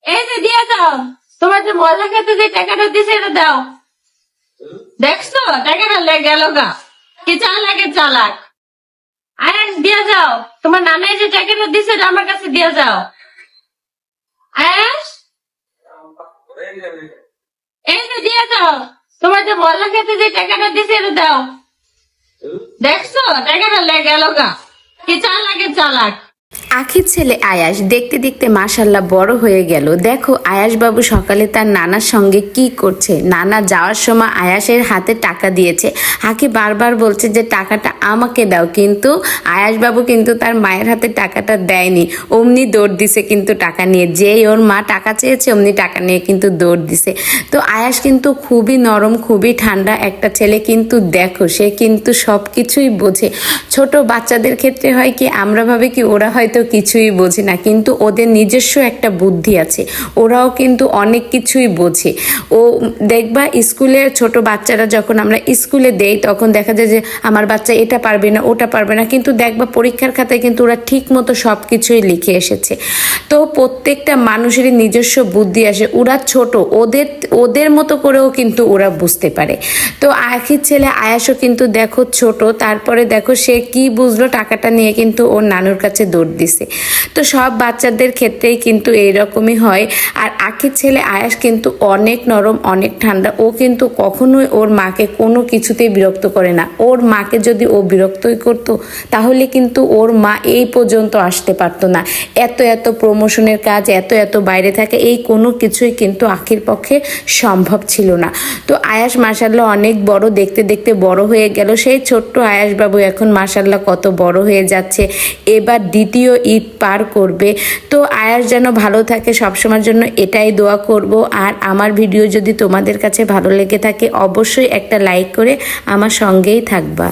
এই যে দিয়ে দাও, তোমার যে মজা খেতে যে টাকাটা দিছে এটা দাও। দেখছো টাকাটা গেল গা, কি চালাকে চালাক। আয়াস দিয়ে যাও, তোমার নানাই যে টাকাটা দিছে এটা আমার কাছে দিয়ে যাও। আয়াস এই যে দিয়ে যাও, তোমার যে মজা খেতে যে টাকাটা দিছে এটা দাও। দেখছো টাকাটা গেল গা, কি চালাকে চালাক। আখির ছেলে আয়াস দেখতে দেখতে মাশাল্লাহ বড় হয়ে গেল। দেখো আয়াস বাবু সকালে তার নানার সঙ্গে কি করছে। নানা যাওয়ার সময় আয়াসের হাতে টাকা দিয়েছে। আখি বারবার বলছে যে টাকাটা আমাকে দাও, কিন্তু আয়াস বাবু কিন্তু তার মায়ের হাতে টাকাটা দেয়নি। অমনি দৌড় দিছে কিন্তু টাকা নিয়ে, যেই ওর মা টাকা চেয়েছে অমনি টাকা নিয়ে কিন্তু দৌড় দিছে। তো আয়াস কিন্তু খুবই নরম, খুবই ঠান্ডা একটা ছেলে, কিন্তু দেখো সে কিন্তু সব কিছুই বোঝে। ছোট বাচ্চাদের ক্ষেত্রে হয় কি, আমরা ভাবে কি ওরা হয়তো কিছুই বোঝে না, কিন্তু ওদের নিজস্ব একটা বুদ্ধি আছে, ওরাও কিন্তু অনেক কিছুই বোঝে। ও দেখবা স্কুলের ছোট বাচ্চারা যখন আমরা স্কুলে দেই তখন দেখা যায় যে আমার বাচ্চা এটা পারবে না ওটা পারবে না, কিন্তু দেখবা পরীক্ষার খাতায় কিন্তু ওরা ঠিক মতো সব কিছুই লিখে এসেছে। তো প্রত্যেকটা মানুষেরই নিজস্ব বুদ্ধি আসে, ওরা ছোট, ওদের ওদের মতো করেও কিন্তু ওরা বুঝতে পারে। তো আখির ছেলে আয়াসও কিন্তু দেখো ছোট, তারপরে দেখো সে কি বুঝলো, টাকাটা নিয়ে কিন্তু ওর নানুর কাছে দৌড় দিছে। তো সব বাচ্চাদের ক্ষেত্রেই কিন্তু এইরকমই হয়। আর আখির ছেলে আয়াস কিন্তু অনেক নরম, অনেক ঠান্ডা। ও কিন্তু কখনোই ওর মাকে কোনো কিছুতেই বিরক্ত করে না। ওর মাকে যদি ও বিরক্তই করতো তাহলে কিন্তু ওর মা এই পর্যন্ত আসতে পারতো না। এত এত প্রমোশনের কাজ, এত এত বাইরে থাকে, এই কোনো কিছুই কিন্তু আখির পক্ষে সম্ভব ছিল না। তো আয়াস মাশাল্লাহ অনেক বড়, দেখতে দেখতে বড় হয়ে গেল। সেই ছোট্ট আয়াস বাবু এখন মাশাল্লাহ কত বড় হয়ে যাচ্ছে, এবার দ্বিতীয় ঈদ পার করবে। তো আয়াস যেন ভালো থাকে সবসময়ের জন্য এটাই দোয়া করব। আর আমার ভিডিও যদি তোমাদের কাছে ভালো লেগে থাকে অবশ্যই একটা লাইক করে আমার সঙ্গেই থাকবা।